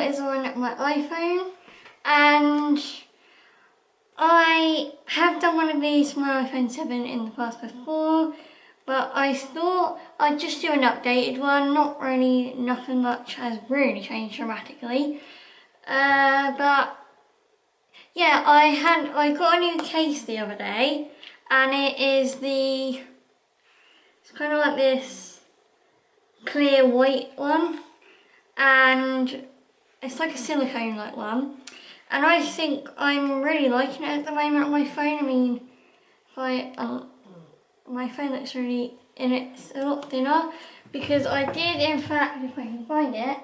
is on my iPhone, and I have done one of these for my iPhone 7 in the past before, but I thought I'd just do an updated one. Not really, nothing much has really changed dramatically. But yeah, I got a new case the other day, and it's kind of like this clear white one, and it's like a silicone like one. And I think I'm really liking it at the moment on my phone. I mean, my phone looks really, and it's a lot thinner, because I did, in fact, if I can find it,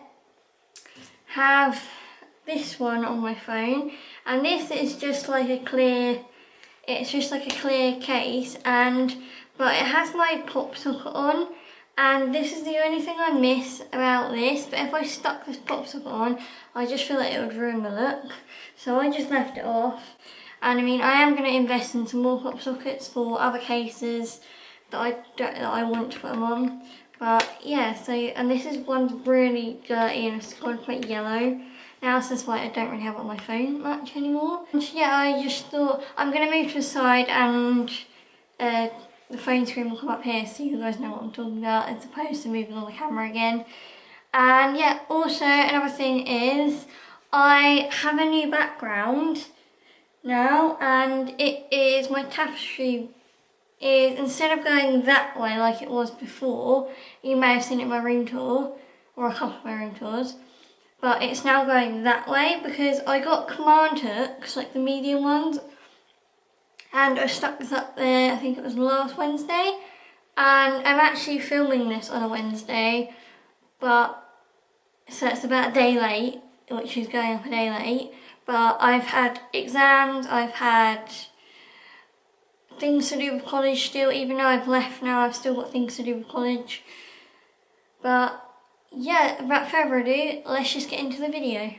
have this one on my phone, and this is just like a clear, it's just like a clear case, but it has my pop socket on, and this is the only thing I miss about this. But if I stuck this pop socket on, I just feel like it would ruin the look, so I just left it off. And I mean, I am going to invest in some more pop sockets for other cases that I want to put them on. But yeah, so, and this is one's really dirty and it's gone quite yellow now, so that's why I don't really have it on my phone much anymore. And yeah, I just thought I'm going to move to the side, and the phone screen will come up here so you guys know what I'm talking about, as opposed to moving on the camera again. And yeah, also another thing is I have a new background now, and it is my tapestry is, instead of going that way like it was before, you may have seen it in my room tour, or a couple of my room tours, but it's now going that way because I got command hooks, like the medium ones, and I stuck this up there, I think it was last Wednesday, and I'm actually filming this on a Wednesday, but so it's about a day late, which is going up a day late. But I've had exams, I've had things to do with college still, even though I've left now, I've still got things to do with college. But yeah, without further ado, let's just get into the video.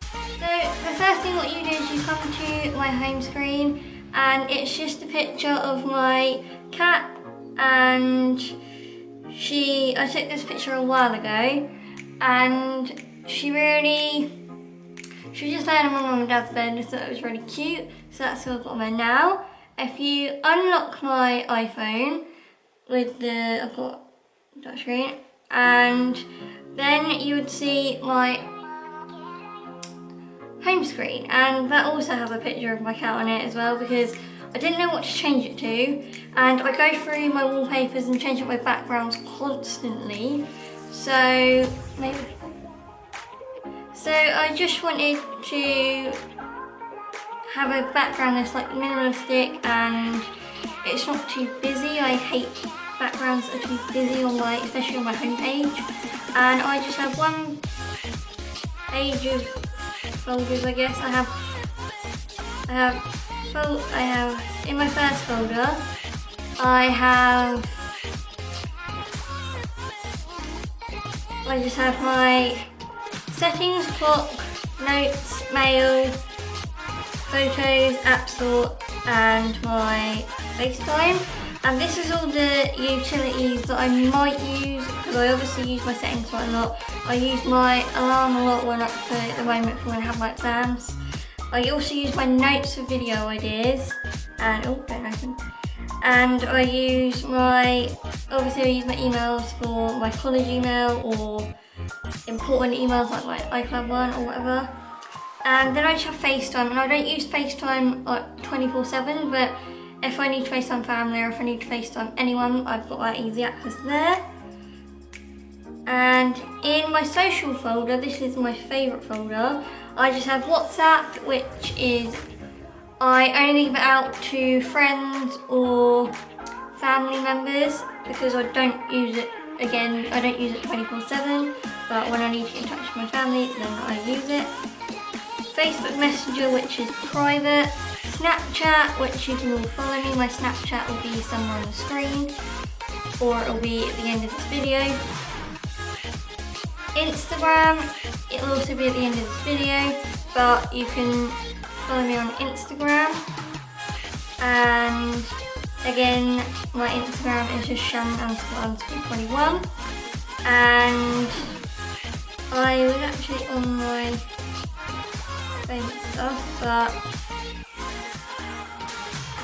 So the first thing what you do is you come to my home screen, and it's just a picture of my cat, and I took this picture a while ago, and she was just laying on my mum and dad's bed, and I thought it was really cute, so that's who I've got on there now. If you unlock my iPhone with I've got touch screen, and then you would see my home screen, and that also has a picture of my cat on it as well, because I didn't know what to change it to, and I go through my wallpapers and change up my backgrounds constantly, so I just wanted to have a background that's like minimalistic and it's not too busy. I hate backgrounds that are too busy on especially on my homepage. And I just have one page of folders, I guess. I have in my first folder, I just have my settings, clock, notes, mail, photos, app store, and my FaceTime. And this is all the utilities that I might use, because I obviously use my settings quite a lot. I use my alarm a lot when at the moment for when I have my exams. I also use my notes for video ideas, and don't open. And I use obviously I use my emails for my college email or important emails like my iCloud one or whatever. And then I just have FaceTime, and I don't use FaceTime like 24/7, but if I need to FaceTime family or if I need to FaceTime anyone, I've got that easy access there. And in my social folder, this is my favourite folder, I just have WhatsApp, which is, I only give it out to friends or family members because I don't use it, again, I don't use it 24/7, but when I need to get in touch with my family, then I use it. Facebook Messenger, which is private. Snapchat, which you can all follow me. My Snapchat will be somewhere on the screen, or it will be at the end of this video. Instagram, it will also be at the end of this video, but you can follow me on Instagram. And again, my Instagram is just Shannon__21. And I was actually on my phone and stuff, but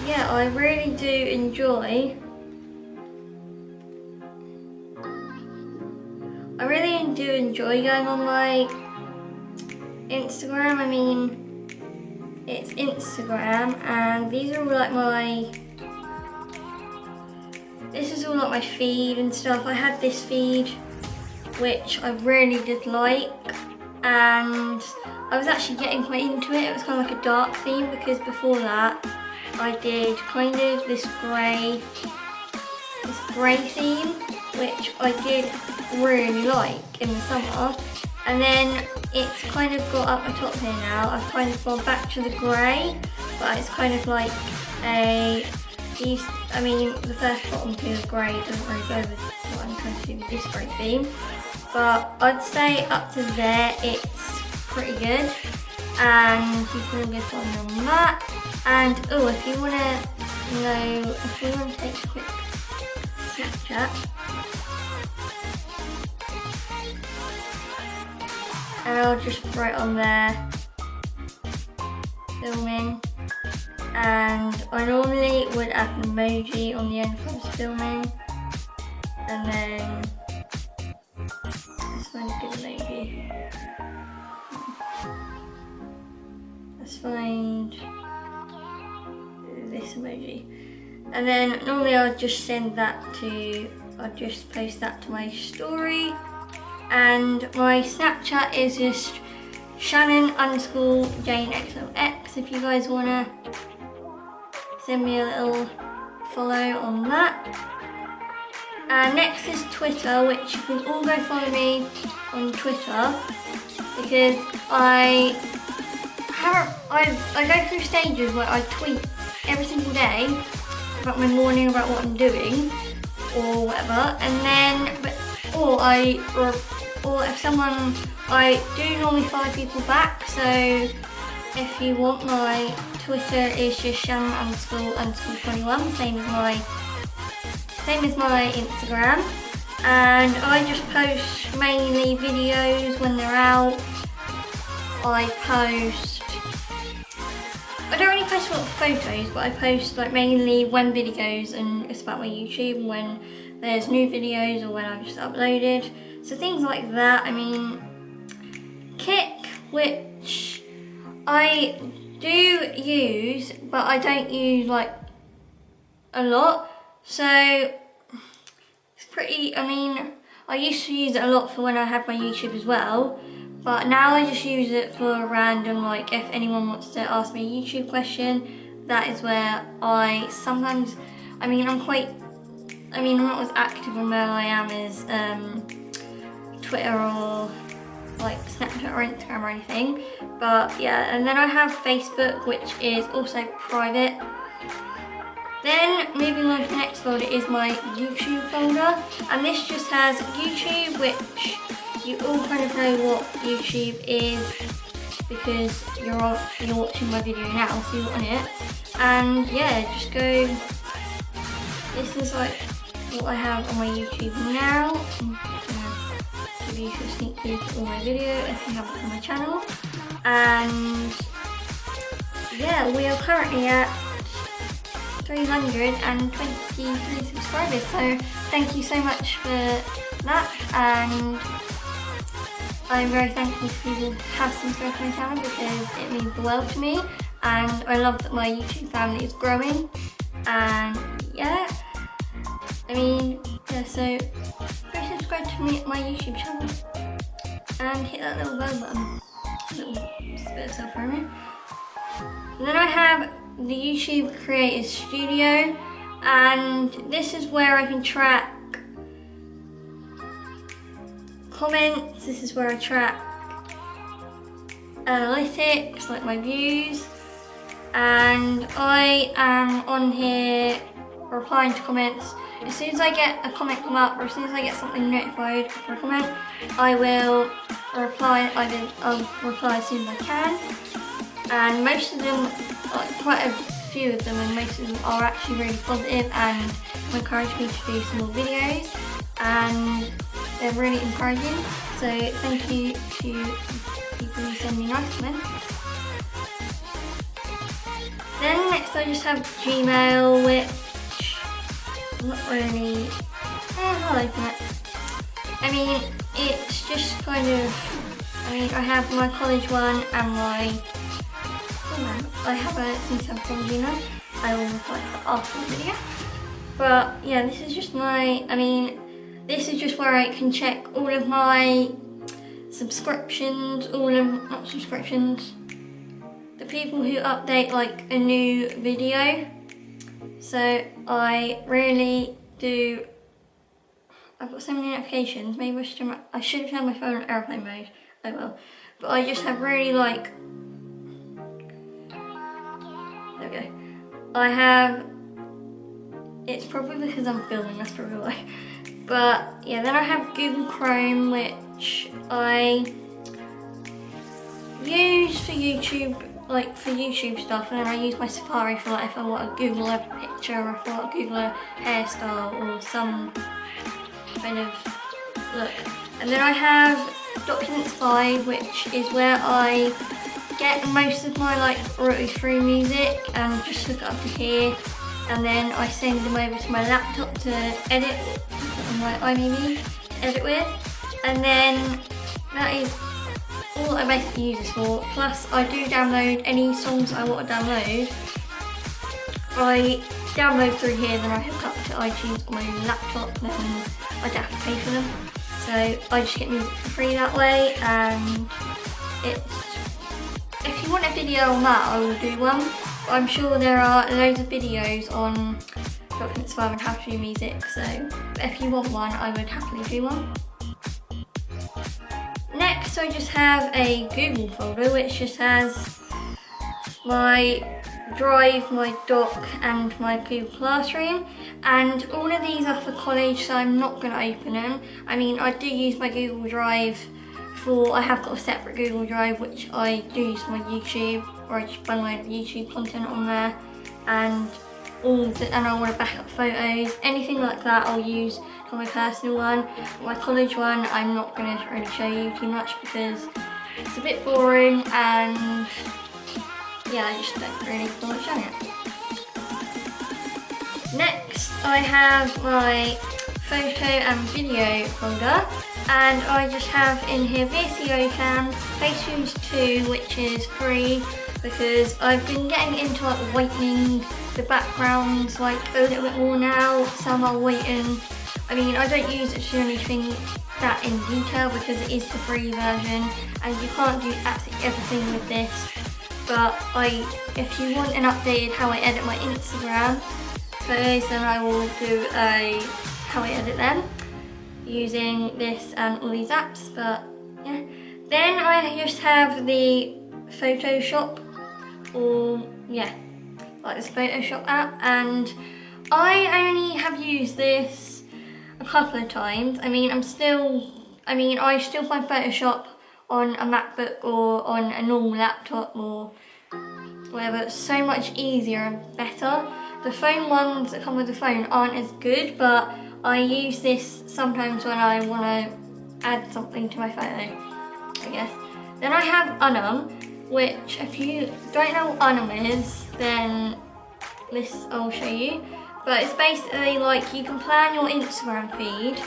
yeah, I really do enjoy. I really do enjoy going on my Instagram. I mean, it's Instagram, and these are all like this is all like my feed and stuff. I had this feed, which I really did like, and I was actually getting quite into it. It was kind of like a dark theme, because before that, I did kind of this grey theme, which I did really like in the summer, and then it's kind of got up the top here now. I've kind of gone back to the grey, but it's kind of like I mean, the first bottom two of grey doesn't really go with what I'm trying to do with this grey theme, but I'd say up to there it's pretty good, and you can all go follow me on that. And oh, if you want to take a quick Snapchat, and I'll just write on there filming, and I normally would add an emoji on the end for this filming, and then let's find a good emoji. Let's find this emoji, and then normally I'll just I'll just post that to my story. And my Snapchat is just Shannon_JaneXOX if you guys want to send me a little follow on that. And next is Twitter, which you can all go follow me on Twitter, because I go through stages where I tweet every single day about my morning, about what I'm doing or whatever, and then or if someone, I do normally follow people back, so if you want, my Twitter is just Shannon__21, same as my Instagram, and I just post mainly videos when they're out. I don't really post a lot of photos, but I post like mainly when videos, and it's about my YouTube, when there's new videos or when I've just uploaded. So things like that. I mean, Kik, which I do use, but I don't use like a lot. So it's pretty, I mean, I used to use it a lot for when I had my YouTube as well, but now I just use it for random, like if anyone wants to ask me a YouTube question, that is where I sometimes, I'm not as active on there I am as Twitter or like Snapchat or Instagram or anything, but yeah. And then I have Facebook, which is also private. Then moving on to the next folder is my YouTube folder, and this just has YouTube, which you all kind of know what YouTube is because you're watching my video now, so you're on it. And yeah, just go, this is like what I have on my YouTube now. I'm gonna give you a sneak peek of all my video if you haven't on my channel. And yeah, we are currently at 323 subscribers, so thank you so much for that, and I'm very thankful for people who have subscribed to my channel because it means the world to me, and I love that my YouTube family is growing. And yeah, I mean, yeah, so go subscribe to my YouTube channel and hit that little bell button, little bit of self-promo. And then I have the YouTube Creators Studio, and this is where I can track comments, this is where I track analytics, like my views, and I am on here replying to comments. As soon as I get a comment come up, or as soon as I get something notified for a comment, I will reply. I'll reply as soon as I can, and most of them, quite a few of them, and most of them are actually really positive and encourage me to do some more videos. And they're really encouraging. So thank you to people who send me nice comments. Then next I just have Gmail, which I'm not really, I'll open it. I mean, it's just kind of, I have my college one and my, I have a since from Gmail. I will reply after the video. But yeah, this is just my, this is just where I can check all of my subscriptions, not subscriptions, the people who update like a new video. So I really do, I've got so many notifications, maybe I should have had my phone on airplane mode, I will. But I just have really like, there we go. I have, it's probably because I'm filming, that's probably why. But yeah, then I have Google Chrome, which I use for YouTube, like for YouTube stuff, and then I use my Safari for like if I want to Google a picture or if I want to Google a hairstyle or some kind of look. And then I have Documents 5, which is where I get most of my like royalty-free music and just hook it up to here, and then I send them over to my laptop to edit on my iMovie to edit with, and then that is all I basically use this for. Plus I do download any songs I want to download. I download through here, then I hook up to iTunes on my laptop, then I don't have to pay for them. So I just get music for free that way, and if you want a video on that, I will do one. But I'm sure there are loads of videos on Documents 5 and how to do music, so if you want one, I would happily do one. Next, I just have a Google folder, which just has my Drive, my Doc, and my Google Classroom. And all of these are for college, so I'm not going to open them. I do use my Google Drive I have got a separate Google Drive which I do use for my YouTube, or I just download YouTube content on there, and I want to back up photos, anything like that I'll use for my personal one. My college one I'm not going to really show you too much because it's a bit boring, and yeah, I just don't really feel like showing it. Next I have my photo and video folder, and I just have in here VSCO Cam, Facetune 2, which is free because I've been getting into like whitening the backgrounds like a little bit more now. Some are whiten. I don't use it to do anything that in detail because it is the free version and you can't do absolutely everything with this. But if you want an updated how I edit my Instagram photos, then I will do a how I edit them using this and all these apps. But yeah, then I just have the Photoshop, or yeah, like this Photoshop app, and I only have used this a couple of times. I still find Photoshop on a MacBook or on a normal laptop or whatever, it's so much easier and better. The phone ones that come with the phone aren't as good, but I use this sometimes when I want to add something to my photo, I guess. Then I have Unum, which if you don't know what Unum is, then this I'll show you. But it's basically like you can plan your Instagram feed,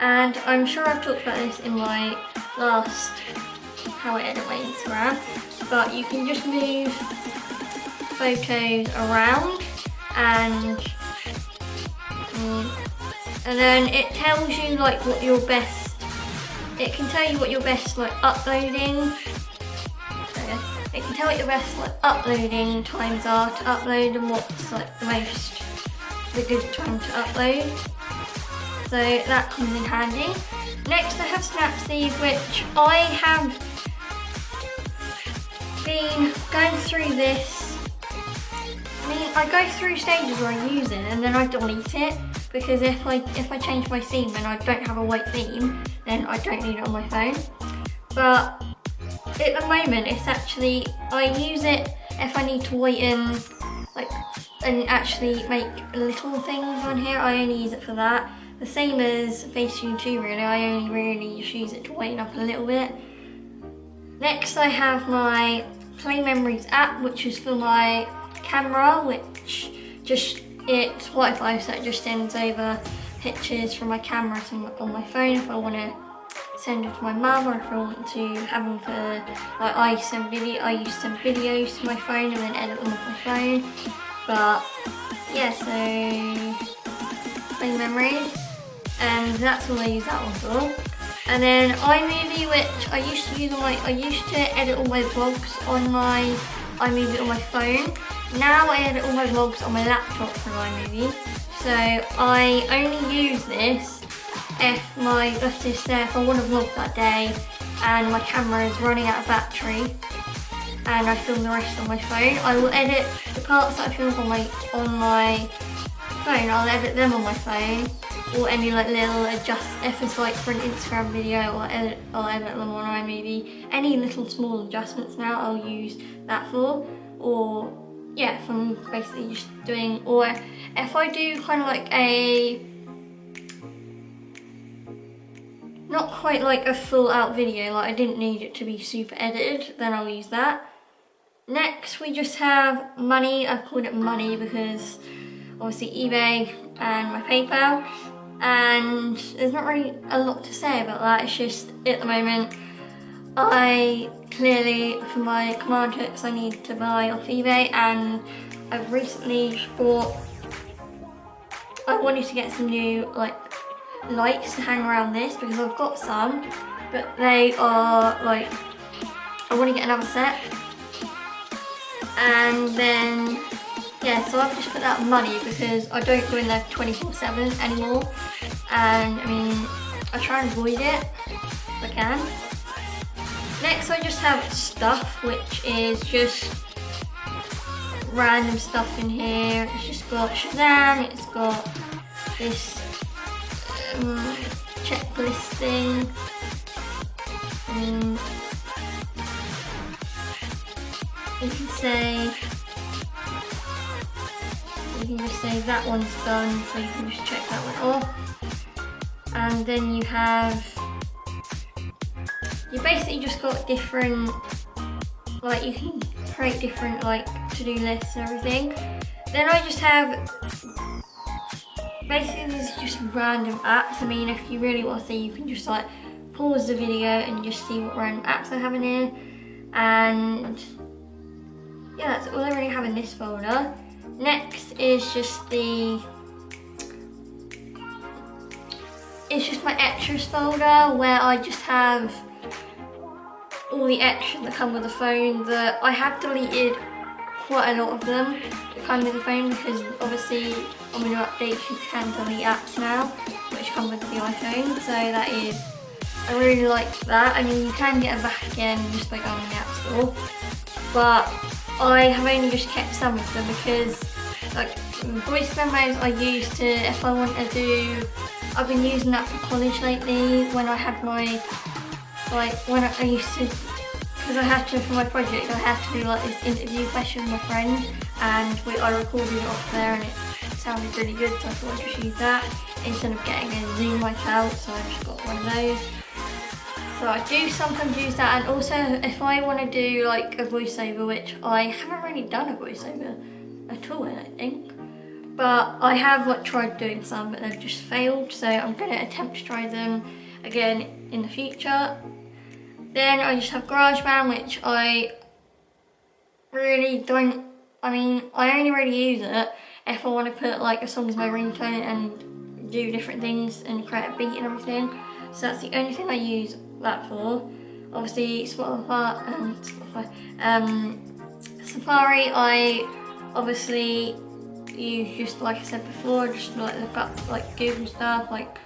and I'm sure I've talked about this in my last how I edit my Instagram, but you can just move photos around and then it tells you like what your best, it can tell you what your best like uploading, it can tell what your best like uploading times are to upload and what's like the good time to upload. So that comes in handy. Next I have Snapseed, which I have been going through this. I go through stages where I use it and then I delete it, because if I change my theme and I don't have a white theme, then I don't need it on my phone. But at the moment it's actually, I use it if I need to whiten and actually make little things on here. I only use it for that. the same as Facetune 2 really, I only really just use it to whiten up a little bit. Next I have my Play Memories app, which is for my camera, which it's Wi-Fi, so it just sends over pictures from my camera on my phone if I want to send it to my mum, or if I want to have them for, like I used to send videos to my phone and then edit them off my phone. But yeah, so Play Memories, and that's all I use that one for. And then iMovie, which I used to edit all my vlogs on my iMovie on my phone. Now I edit all my vlogs on my laptop from iMovie. So I only use this if let's just say if I want to vlog that day and my camera is running out of battery and I film the rest on my phone. I will edit the parts that I film on my phone, I'll edit them on my phone, or any like little if it's like for an Instagram video, I'll edit them on iMovie. Any little small adjustments now I'll use that for, or yeah, if I'm basically just doing, or if I do kind of like not quite like a full out video, like I didn't need it to be super edited, then I'll use that. Next we just have Money. I've called it Money because obviously eBay and my PayPal, and there's not really a lot to say about that. It's just at the moment I clearly, for my command hooks, I need to buy off eBay, and I've recently I wanted to get some new like lights to hang around this because I've got some, but they are like, I want to get another set. And then yeah, so I've just put that Money because I don't go in there 24/7 anymore, and I mean I try and avoid it if I can. Next I just have Stuff, which is just random stuff in here. It's just got Shazam, it's got this checklist thing, you can just say that one's done, so you can just check that one off. And then you basically just got different, like you can create different like to-do lists and everything. Then I just have, basically this is just random apps. I mean, if you really want to see, you can just like pause the video and just see what random apps I have in here. And yeah, that's all I really have in this folder. Next is just it's just my extras folder, where I just have all the extras that come with the phone. That I have deleted quite a lot of them that come with the phone, because obviously on the new updates you can delete apps now which come with the iPhone, so that is, I really like that. I mean, you can get it back again just by going on the App Store, but I have only just kept some of them because like voice memos I use to, if I want to do, I've been using that for college lately when I had my, like when I used to, because I had to, for my project, I had to do like this interview question with my friend, and I recorded it off there and it sounded really good, so I thought I'd just use that instead of getting a Zoom mic out, so I just got one of those. So I do sometimes use that, and also if I want to do like a voiceover, which I haven't really done a voiceover at all, I don't think, but I have like tried doing some, but they've just failed, so I'm going to attempt to try them again in the future. Then I just have GarageBand, which I really don't, I mean, I only really use it if I want to put like a song as my ringtone and do different things and create a beat and everything. So that's the only thing I use that for. Obviously Safari, I obviously use, just like I said before, just like look up like Google stuff, like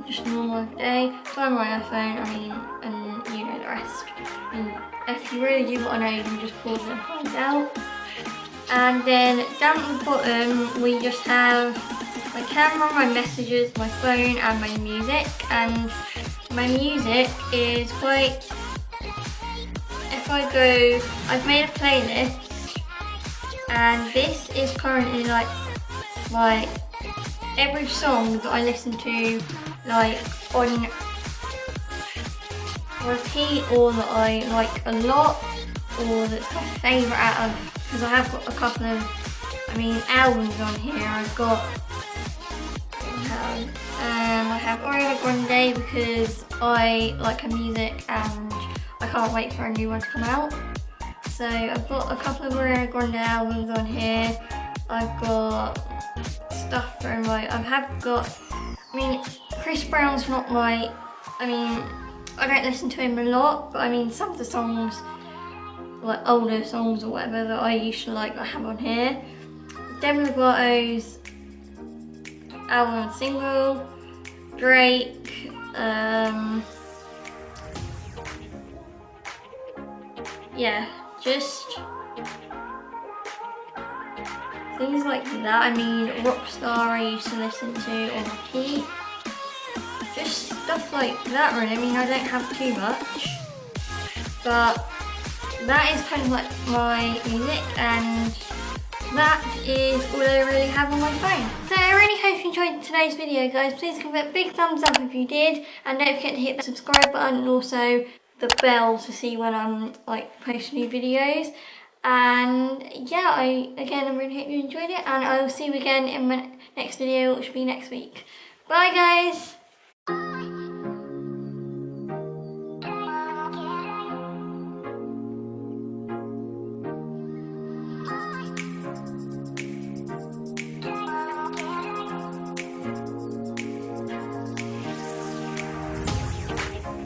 just normal day. So on my iPhone, I mean, and you know the rest. I mean, if you really do want to know, you can just pause it and find out. And then down at the bottom, we just have my camera, my messages, my phone, and my music. And my music is quite, if I go, I've made a playlist, and this is currently like my every song that I listen to, like on repeat, or that I like a lot, or that's my favourite out of, because I have got a couple of, albums on here. I've got, I have Ariana Grande because I like her music and I can't wait for a new one to come out. So I've got a couple of Ariana Grande albums on here. I've got stuff from Chris Brown's not my, I don't listen to him a lot, but some of the songs, like older songs or whatever that I used to like, I have on here. Demi Lovato's album and single, Drake, yeah, just things like that. Rockstar I used to listen to on repeat. Just stuff like that really. I don't have too much, but that is kind of like my music, and that is all I really have on my phone. So I really hope you enjoyed today's video, guys. Please give it a big thumbs up if you did, and don't forget to hit the subscribe button and also the bell to see when I'm posting new videos. And yeah, I really hope you enjoyed it, and I will see you again in my next video, which will be next week. Bye guys!